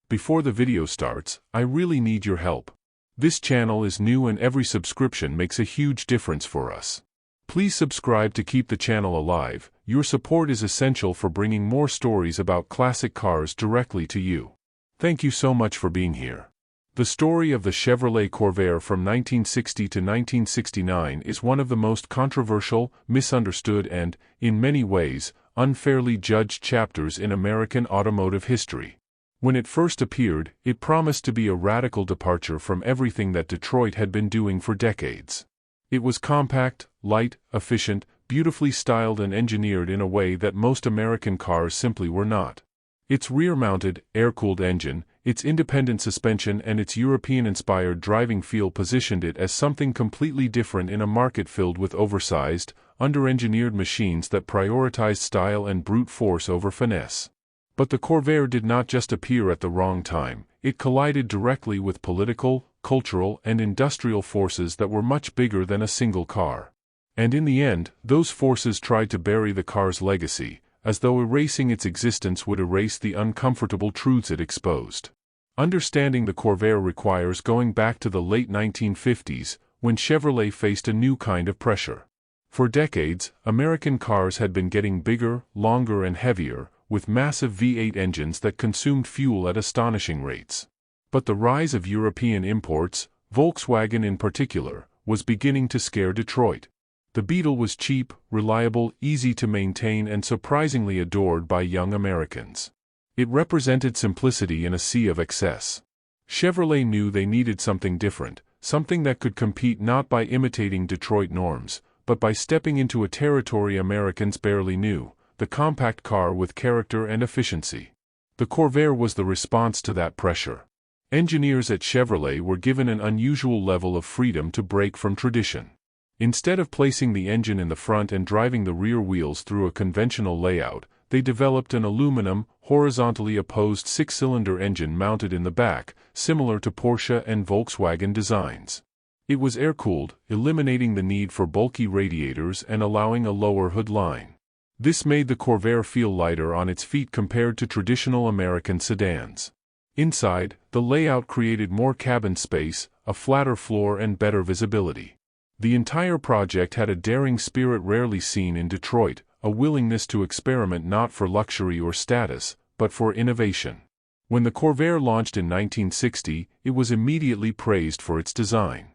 Before the video starts, I really need your help. This channel is new and every subscription makes a huge difference for us. Please subscribe to keep the channel alive. Your support is essential for bringing more stories about classic cars directly to you. Thank you so much for being here. The story of the Chevrolet Corvair from 1960 to 1969 is one of the most controversial, misunderstood and, in many ways, unfairly judged chapters in American automotive history. When it first appeared, it promised to be a radical departure from everything that Detroit had been doing for decades. It was compact, light, efficient, beautifully styled and engineered in a way that most American cars simply were not. Its rear-mounted, air-cooled engine, its independent suspension and its European-inspired driving feel positioned it as something completely different in a market filled with oversized, under-engineered machines that prioritized style and brute force over finesse. But the Corvair did not just appear at the wrong time, it collided directly with political, cultural and industrial forces that were much bigger than a single car. And in the end, those forces tried to bury the car's legacy, as though erasing its existence would erase the uncomfortable truths it exposed. Understanding the Corvair requires going back to the late 1950s, when Chevrolet faced a new kind of pressure. For decades, American cars had been getting bigger, longer and heavier, with massive V8 engines that consumed fuel at astonishing rates. But the rise of European imports, Volkswagen in particular, was beginning to scare Detroit. The Beetle was cheap, reliable, easy to maintain and surprisingly adored by young Americans. It represented simplicity in a sea of excess. Chevrolet knew they needed something different, something that could compete not by imitating Detroit norms, but by stepping into a territory Americans barely knew, the compact car with character and efficiency. The Corvair was the response to that pressure. Engineers at Chevrolet were given an unusual level of freedom to break from tradition. Instead of placing the engine in the front and driving the rear wheels through a conventional layout, they developed an aluminum, horizontally opposed six-cylinder engine mounted in the back, similar to Porsche and Volkswagen designs. It was air-cooled, eliminating the need for bulky radiators and allowing a lower hood line. This made the Corvair feel lighter on its feet compared to traditional American sedans. Inside, the layout created more cabin space, a flatter floor and better visibility. The entire project had a daring spirit rarely seen in Detroit, a willingness to experiment not for luxury or status, but for innovation. When the Corvair launched in 1960, it was immediately praised for its design.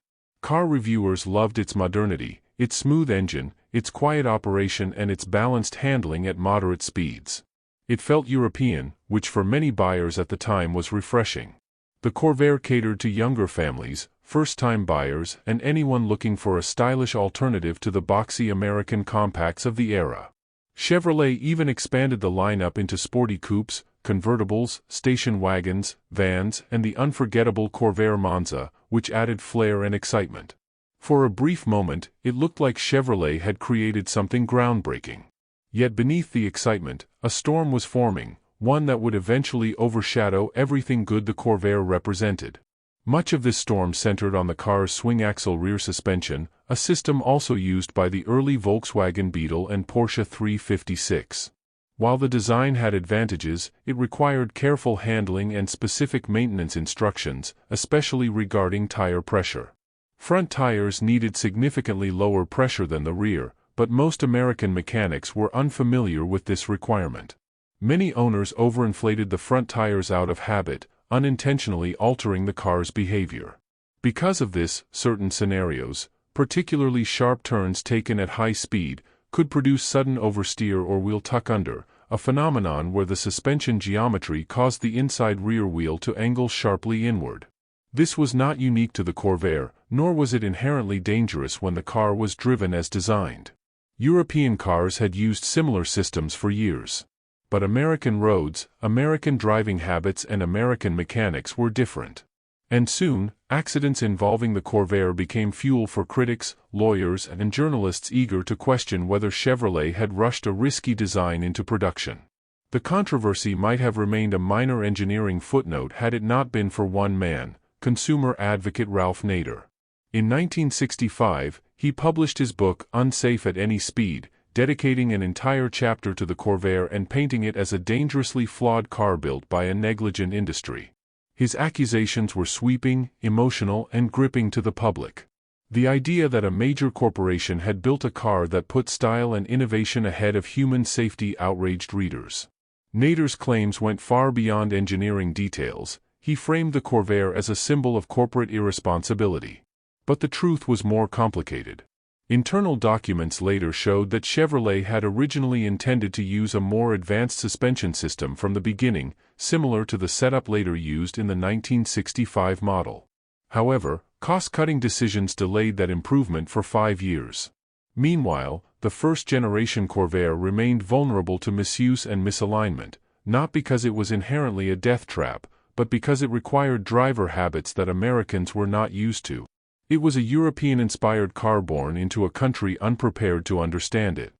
Car reviewers loved its modernity, its smooth engine, its quiet operation and its balanced handling at moderate speeds. It felt European, which for many buyers at the time was refreshing. The Corvair catered to younger families, first-time buyers, and anyone looking for a stylish alternative to the boxy American compacts of the era. Chevrolet even expanded the lineup into sporty coupes, convertibles, station wagons, vans, and the unforgettable Corvair Monza, which added flair and excitement. For a brief moment, it looked like Chevrolet had created something groundbreaking. Yet beneath the excitement, a storm was forming, one that would eventually overshadow everything good the Corvair represented. Much of this storm centered on the car's swing-axle rear suspension, a system also used by the early Volkswagen Beetle and Porsche 356. While the design had advantages, it required careful handling and specific maintenance instructions, especially regarding tire pressure. Front tires needed significantly lower pressure than the rear, but most American mechanics were unfamiliar with this requirement. Many owners overinflated the front tires out of habit, unintentionally altering the car's behavior. Because of this, certain scenarios, particularly sharp turns taken at high speed, could produce sudden oversteer or wheel tuck-under, a phenomenon where the suspension geometry caused the inside rear wheel to angle sharply inward. This was not unique to the Corvair, nor was it inherently dangerous when the car was driven as designed. European cars had used similar systems for years. But American roads, American driving habits and American mechanics were different. And soon, accidents involving the Corvair became fuel for critics, lawyers and journalists eager to question whether Chevrolet had rushed a risky design into production. The controversy might have remained a minor engineering footnote had it not been for one man, consumer advocate Ralph Nader. In 1965, he published his book Unsafe at Any Speed, dedicating an entire chapter to the Corvair and painting it as a dangerously flawed car built by a negligent industry. His accusations were sweeping, emotional, and gripping to the public. The idea that a major corporation had built a car that put style and innovation ahead of human safety outraged readers. Nader's claims went far beyond engineering details. He framed the Corvair as a symbol of corporate irresponsibility. But the truth was more complicated. Internal documents later showed that Chevrolet had originally intended to use a more advanced suspension system from the beginning, similar to the setup later used in the 1965 model. However, cost-cutting decisions delayed that improvement for 5 years. Meanwhile, the first-generation Corvair remained vulnerable to misuse and misalignment, not because it was inherently a death trap, but because it required driver habits that Americans were not used to. It was a European-inspired car born into a country unprepared to understand it.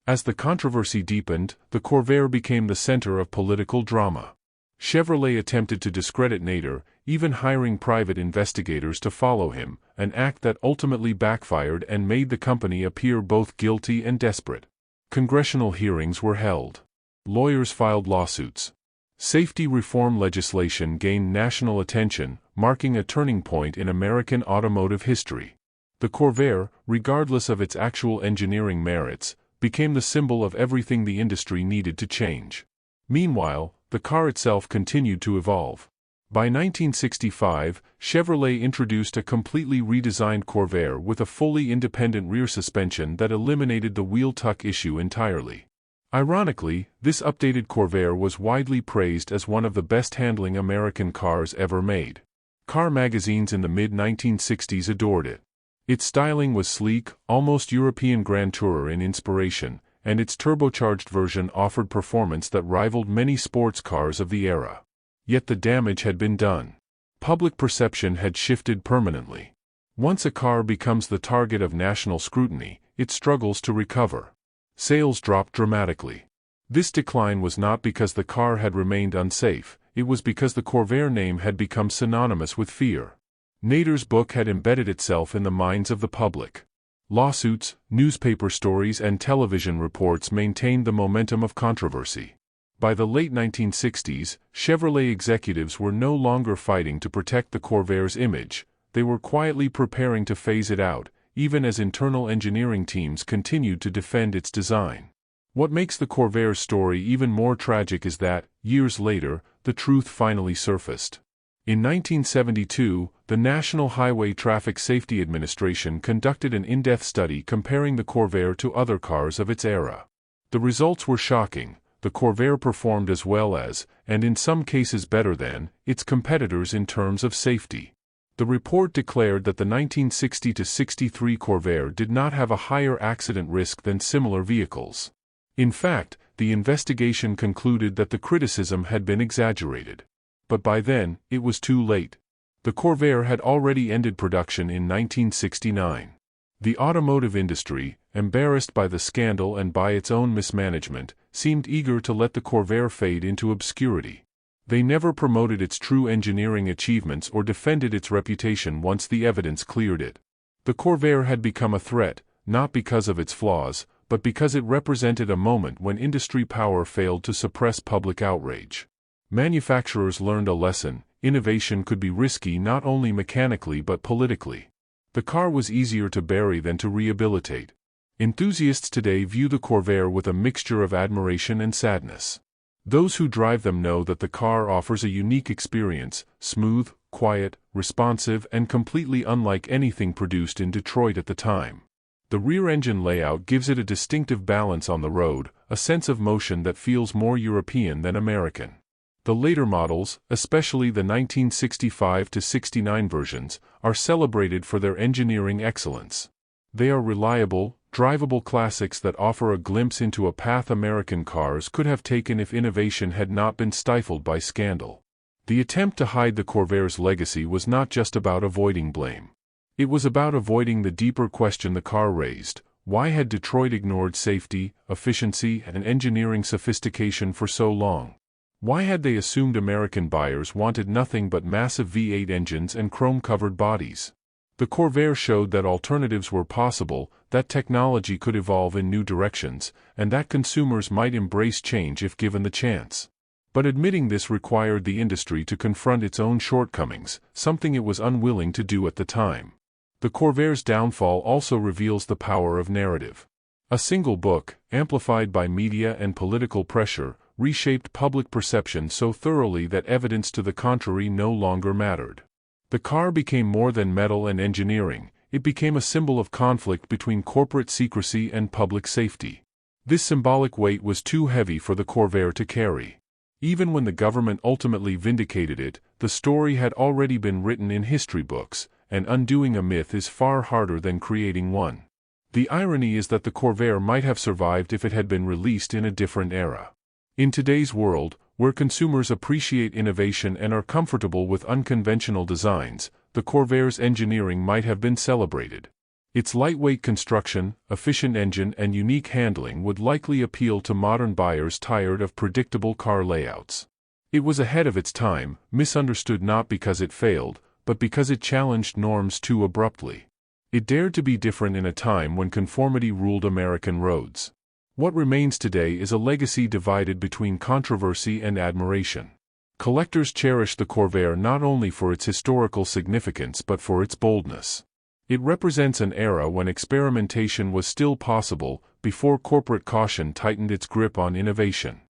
As the controversy deepened, the Corvair became the center of political drama. Chevrolet attempted to discredit Nader, even hiring private investigators to follow him, an act that ultimately backfired and made the company appear both guilty and desperate. Congressional hearings were held. Lawyers filed lawsuits. Safety reform legislation gained national attention, marking a turning point in American automotive history. The Corvair, regardless of its actual engineering merits, became the symbol of everything the industry needed to change. Meanwhile, the car itself continued to evolve. By 1965, Chevrolet introduced a completely redesigned Corvair with a fully independent rear suspension that eliminated the wheel tuck issue entirely. Ironically, this updated Corvair was widely praised as one of the best-handling American cars ever made. Car magazines in the mid-1960s adored it. Its styling was sleek, almost European Grand Tourer in inspiration, and its turbocharged version offered performance that rivaled many sports cars of the era. Yet the damage had been done. Public perception had shifted permanently. Once a car becomes the target of national scrutiny, it struggles to recover. Sales dropped dramatically. This decline was not because the car had remained unsafe, it was because the Corvair name had become synonymous with fear. Nader's book had embedded itself in the minds of the public. Lawsuits, newspaper stories, and television reports maintained the momentum of controversy. By the late 1960s, Chevrolet executives were no longer fighting to protect the Corvair's image, they were quietly preparing to phase it out, even as internal engineering teams continued to defend its design. What makes the Corvair's story even more tragic is that, years later, the truth finally surfaced. In 1972, the National Highway Traffic Safety Administration conducted an in-depth study comparing the Corvair to other cars of its era. The results were shocking. The Corvair performed as well as, and in some cases better than, its competitors in terms of safety. The report declared that the 1960-63 Corvair did not have a higher accident risk than similar vehicles. In fact, the investigation concluded that the criticism had been exaggerated. But by then, it was too late. The Corvair had already ended production in 1969. The automotive industry, embarrassed by the scandal and by its own mismanagement, seemed eager to let the Corvair fade into obscurity. They never promoted its true engineering achievements or defended its reputation once the evidence cleared it. The Corvair had become a threat, not because of its flaws, but because it represented a moment when industry power failed to suppress public outrage. Manufacturers learned a lesson: innovation could be risky not only mechanically but politically. The car was easier to bury than to rehabilitate. Enthusiasts today view the Corvair with a mixture of admiration and sadness. Those who drive them know that the car offers a unique experience, smooth, quiet, responsive, and completely unlike anything produced in Detroit at the time. The rear-engine layout gives it a distinctive balance on the road, a sense of motion that feels more European than American. The later models, especially the 1965-69 versions, are celebrated for their engineering excellence. They are reliable, drivable classics that offer a glimpse into a path American cars could have taken if innovation had not been stifled by scandal. The attempt to hide the Corvair's legacy was not just about avoiding blame. It was about avoiding the deeper question the car raised: why had Detroit ignored safety, efficiency, and engineering sophistication for so long? Why had they assumed American buyers wanted nothing but massive V8 engines and chrome-covered bodies? The Corvair showed that alternatives were possible, that technology could evolve in new directions, and that consumers might embrace change if given the chance. But admitting this required the industry to confront its own shortcomings, something it was unwilling to do at the time. The Corvair's downfall also reveals the power of narrative. A single book, amplified by media and political pressure, reshaped public perception so thoroughly that evidence to the contrary no longer mattered. The car became more than metal and engineering, it became a symbol of conflict between corporate secrecy and public safety. This symbolic weight was too heavy for the Corvair to carry. Even when the government ultimately vindicated it, the story had already been written in history books, and undoing a myth is far harder than creating one. The irony is that the Corvair might have survived if it had been released in a different era. In today's world, where consumers appreciate innovation and are comfortable with unconventional designs, the Corvair's engineering might have been celebrated. Its lightweight construction, efficient engine and unique handling would likely appeal to modern buyers tired of predictable car layouts. It was ahead of its time, misunderstood not because it failed, but because it challenged norms too abruptly. It dared to be different in a time when conformity ruled American roads. What remains today is a legacy divided between controversy and admiration. Collectors cherish the Corvair not only for its historical significance but for its boldness. It represents an era when experimentation was still possible, before corporate caution tightened its grip on innovation.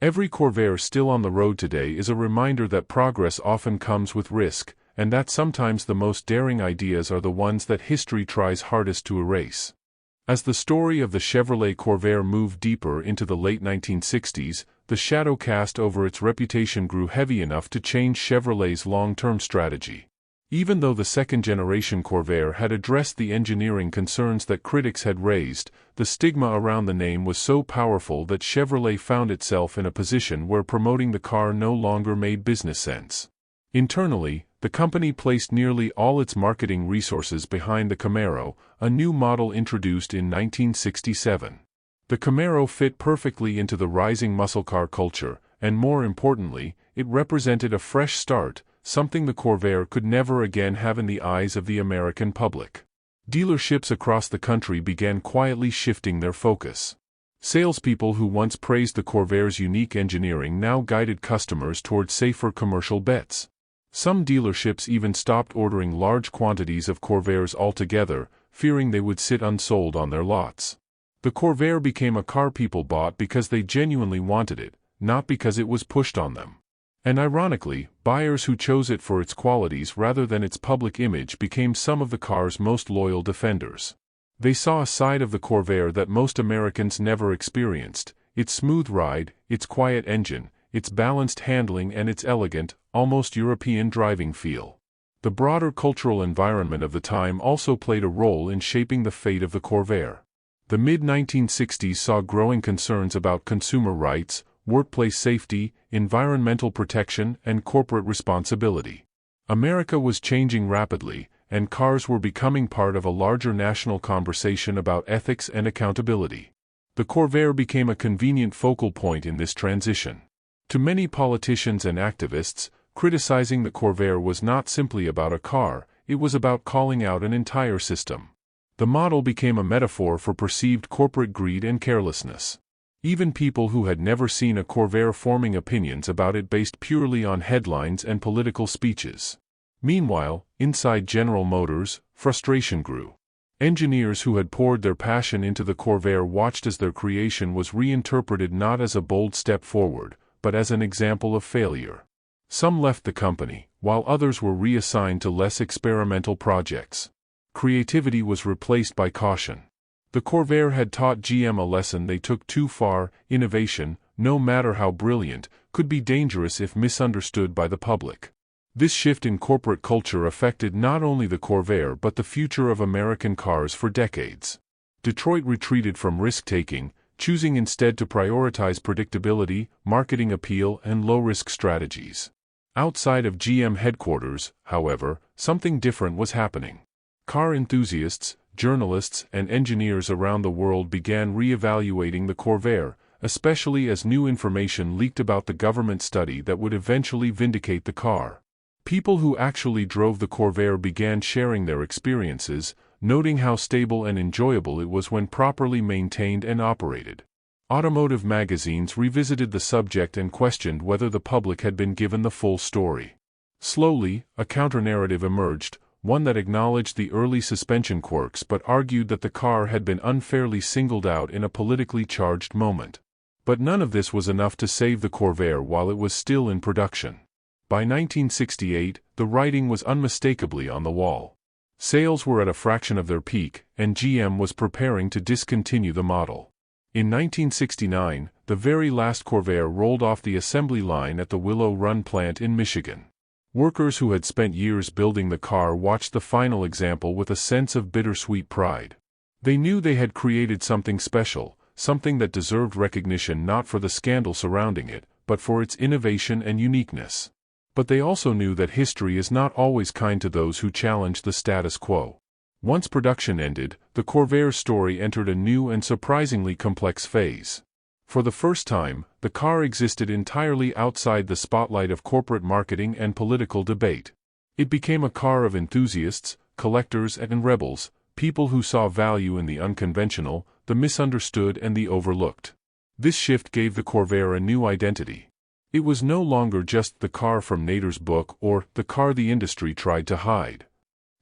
Every Corvair still on the road today is a reminder that progress often comes with risk, and that sometimes the most daring ideas are the ones that history tries hardest to erase. As the story of the Chevrolet Corvair moved deeper into the late 1960s, the shadow cast over its reputation grew heavy enough to change Chevrolet's long-term strategy. Even though the second-generation Corvair had addressed the engineering concerns that critics had raised, the stigma around the name was so powerful that Chevrolet found itself in a position where promoting the car no longer made business sense. Internally, the company placed nearly all its marketing resources behind the Camaro, a new model introduced in 1967. The Camaro fit perfectly into the rising muscle car culture, and more importantly, it represented a fresh start, something the Corvair could never again have in the eyes of the American public. Dealerships across the country began quietly shifting their focus. Salespeople who once praised the Corvair's unique engineering now guided customers toward safer commercial bets. Some dealerships even stopped ordering large quantities of Corvairs altogether, fearing they would sit unsold on their lots. The Corvair became a car people bought because they genuinely wanted it, not because it was pushed on them. And ironically, buyers who chose it for its qualities rather than its public image became some of the car's most loyal defenders. They saw a side of the Corvair that most Americans never experienced: its smooth ride, its quiet engine, its balanced handling and its elegant, almost European driving feel. The broader cultural environment of the time also played a role in shaping the fate of the Corvair. The mid-1960s saw growing concerns about consumer rights, workplace safety, environmental protection, and corporate responsibility. America was changing rapidly, and cars were becoming part of a larger national conversation about ethics and accountability. The Corvair became a convenient focal point in this transition. To many politicians and activists, criticizing the Corvair was not simply about a car, it was about calling out an entire system. The model became a metaphor for perceived corporate greed and carelessness. Even people who had never seen a Corvair forming opinions about it based purely on headlines and political speeches. Meanwhile, inside General Motors, frustration grew. Engineers who had poured their passion into the Corvair watched as their creation was reinterpreted not as a bold step forward, but as an example of failure. Some left the company, while others were reassigned to less experimental projects. Creativity was replaced by caution. The Corvair had taught GM a lesson they took too far: innovation, no matter how brilliant, could be dangerous if misunderstood by the public. This shift in corporate culture affected not only the Corvair but the future of American cars for decades. Detroit retreated from risk-taking, choosing instead to prioritize predictability, marketing appeal, and low-risk strategies. Outside of GM headquarters, however, something different was happening. Car enthusiasts, journalists, and engineers around the world began re-evaluating the Corvair, especially as new information leaked about the government study that would eventually vindicate the car. People who actually drove the Corvair began sharing their experiences, noting how stable and enjoyable it was when properly maintained and operated. Automotive magazines revisited the subject and questioned whether the public had been given the full story. Slowly, a counter-narrative emerged, one that acknowledged the early suspension quirks but argued that the car had been unfairly singled out in a politically charged moment. But none of this was enough to save the Corvair while it was still in production. By 1968, the writing was unmistakably on the wall. Sales were at a fraction of their peak, and GM was preparing to discontinue the model. In 1969, the very last Corvair rolled off the assembly line at the Willow Run plant in Michigan. Workers who had spent years building the car watched the final example with a sense of bittersweet pride. They knew they had created something special, something that deserved recognition not for the scandal surrounding it, but for its innovation and uniqueness. But they also knew that history is not always kind to those who challenge the status quo. Once production ended, the Corvair story entered a new and surprisingly complex phase. For the first time, the car existed entirely outside the spotlight of corporate marketing and political debate. It became a car of enthusiasts, collectors, and rebels, people who saw value in the unconventional, the misunderstood, and the overlooked. This shift gave the Corvair a new identity. It was no longer just the car from Nader's book or the car the industry tried to hide.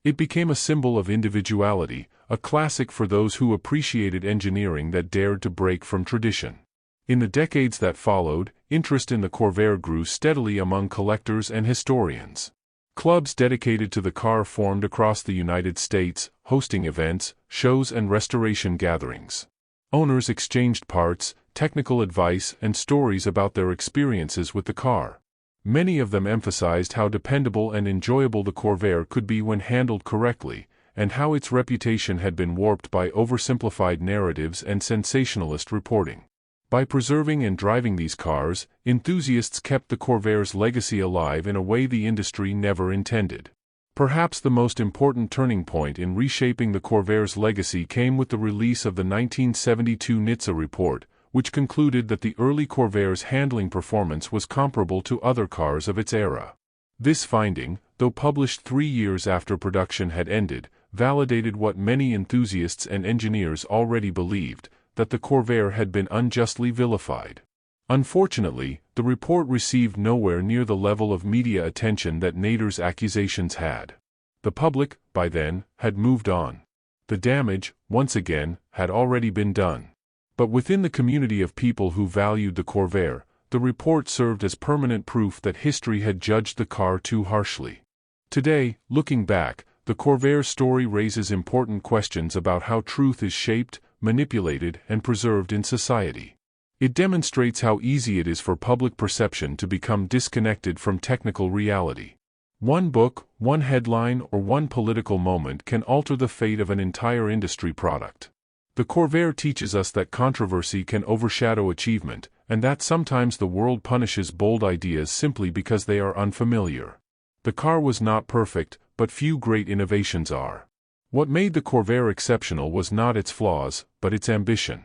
It became a symbol of individuality, a classic for those who appreciated engineering that dared to break from tradition. In the decades that followed, interest in the Corvair grew steadily among collectors and historians. Clubs dedicated to the car formed across the United States, hosting events, shows, and restoration gatherings. Owners exchanged parts, technical advice, and stories about their experiences with the car. Many of them emphasized how dependable and enjoyable the Corvair could be when handled correctly, and how its reputation had been warped by oversimplified narratives and sensationalist reporting. By preserving and driving these cars, enthusiasts kept the Corvair's legacy alive in a way the industry never intended. Perhaps the most important turning point in reshaping the Corvair's legacy came with the release of the 1972 NHTSA report, which concluded that the early Corvair's handling performance was comparable to other cars of its era. This finding, though published 3 years after production had ended, validated what many enthusiasts and engineers already believed, that the Corvair had been unjustly vilified. Unfortunately, the report received nowhere near the level of media attention that Nader's accusations had. The public, by then, had moved on. The damage, once again, had already been done. But within the community of people who valued the Corvair, the report served as permanent proof that history had judged the car too harshly. Today, looking back, the Corvair story raises important questions about how truth is shaped, manipulated, and preserved in society. It demonstrates how easy it is for public perception to become disconnected from technical reality. One book, one headline, or one political moment can alter the fate of an entire industry product. The Corvair teaches us that controversy can overshadow achievement, and that sometimes the world punishes bold ideas simply because they are unfamiliar. The car was not perfect, but few great innovations are. What made the Corvair exceptional was not its flaws, but its ambition.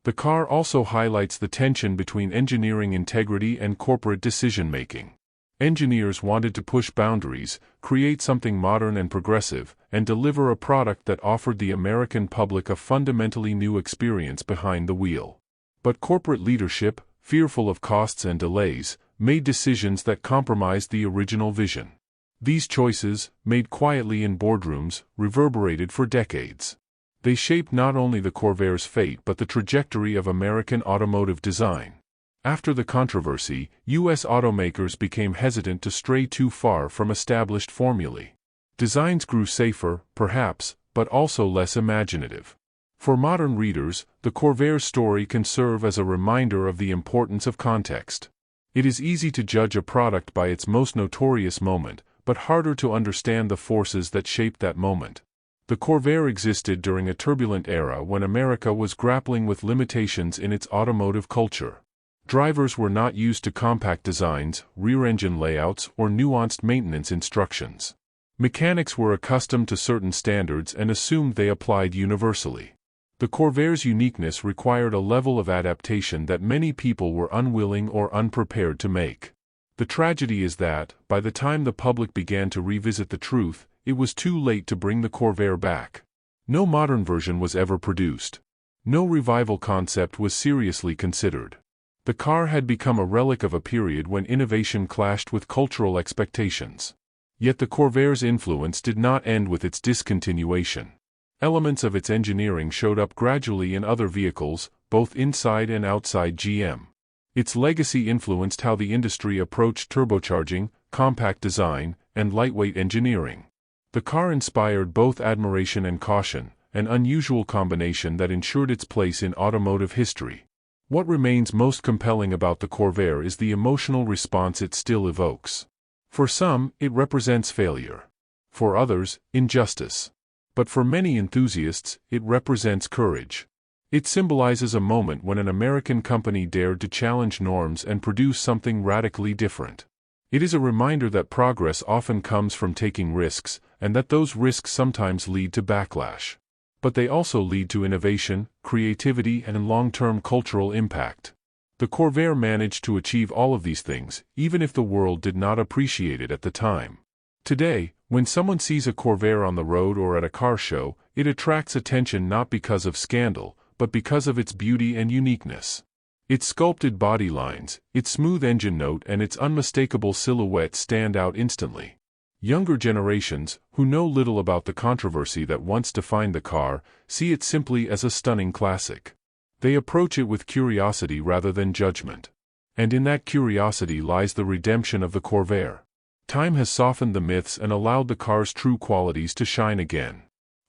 The car also highlights the tension between engineering integrity and corporate decision-making. Engineers wanted to push boundaries, create something modern and progressive, and deliver a product that offered the American public a fundamentally new experience behind the wheel. But corporate leadership, fearful of costs and delays, made decisions that compromised the original vision. These choices, made quietly in boardrooms, reverberated for decades. They shaped not only the Corvair's fate but the trajectory of American automotive design. After the controversy, U.S. automakers became hesitant to stray too far from established formulae. Designs grew safer, perhaps, but also less imaginative. For modern readers, the Corvair story can serve as a reminder of the importance of context. It is easy to judge a product by its most notorious moment, but harder to understand the forces that shaped that moment. The Corvair existed during a turbulent era when America was grappling with limitations in its automotive culture. Drivers were not used to compact designs, rear-engine layouts, or nuanced maintenance instructions. Mechanics were accustomed to certain standards and assumed they applied universally. The Corvair's uniqueness required a level of adaptation that many people were unwilling or unprepared to make. The tragedy is that, by the time the public began to revisit the truth, it was too late to bring the Corvair back. No modern version was ever produced. no revival concept was seriously considered. The car had become a relic of a period when innovation clashed with cultural expectations. Yet the Corvair's influence did not end with its discontinuation. Elements of its engineering showed up gradually in other vehicles, both inside and outside GM. Its legacy influenced how the industry approached turbocharging, compact design, and lightweight engineering. The car inspired both admiration and caution, an unusual combination that ensured its place in automotive history. What remains most compelling about the Corvair is the emotional response it still evokes. For some, it represents failure. For others, injustice. But for many enthusiasts, it represents courage. It symbolizes a moment when an American company dared to challenge norms and produce something radically different. It is a reminder that progress often comes from taking risks, and that those risks sometimes lead to backlash. But they also lead to innovation, creativity, and long-term cultural impact. The Corvair managed to achieve all of these things, even if the world did not appreciate it at the time. Today, when someone sees a Corvair on the road or at a car show, it attracts attention not because of scandal, but because of its beauty and uniqueness. Its sculpted body lines, its smooth engine note, and its unmistakable silhouette stand out instantly. Younger generations, who know little about the controversy that once defined the car, see it simply as a stunning classic. They approach it with curiosity rather than judgment. And in that curiosity lies the redemption of the Corvair. Time has softened the myths and allowed the car's true qualities to shine again.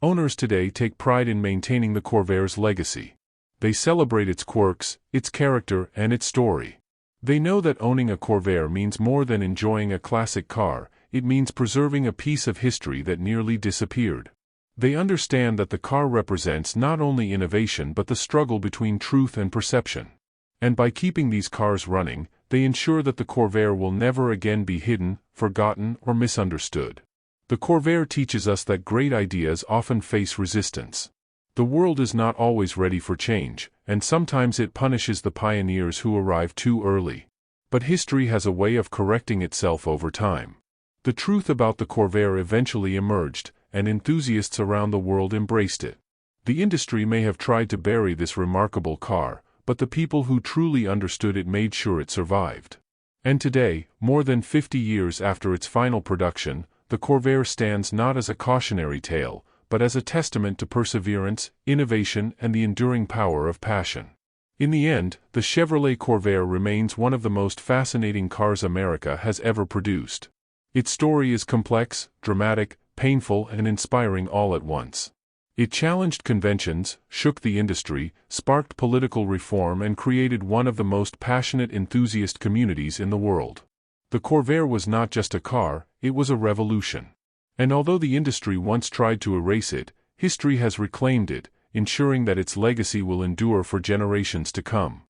Owners today take pride in maintaining the Corvair's legacy. They celebrate its quirks, its character, and its story. They know that owning a Corvair means more than enjoying a classic car, it means preserving a piece of history that nearly disappeared. They understand that the car represents not only innovation but the struggle between truth and perception. And by keeping these cars running, they ensure that the Corvair will never again be hidden, forgotten, or misunderstood. The Corvair teaches us that great ideas often face resistance. The world is not always ready for change, and sometimes it punishes the pioneers who arrive too early. But history has a way of correcting itself over time. The truth about the Corvair eventually emerged, and enthusiasts around the world embraced it. The industry may have tried to bury this remarkable car, but the people who truly understood it made sure it survived. And today, more than 50 years after its final production, the Corvair stands not as a cautionary tale, but as a testament to perseverance, innovation, and the enduring power of passion. In the end, the Chevrolet Corvair remains one of the most fascinating cars America has ever produced. Its story is complex, dramatic, painful, and inspiring all at once. It challenged conventions, shook the industry, sparked political reform, and created one of the most passionate enthusiast communities in the world. The Corvair was not just a car, it was a revolution. And although the industry once tried to erase it, history has reclaimed it, ensuring that its legacy will endure for generations to come.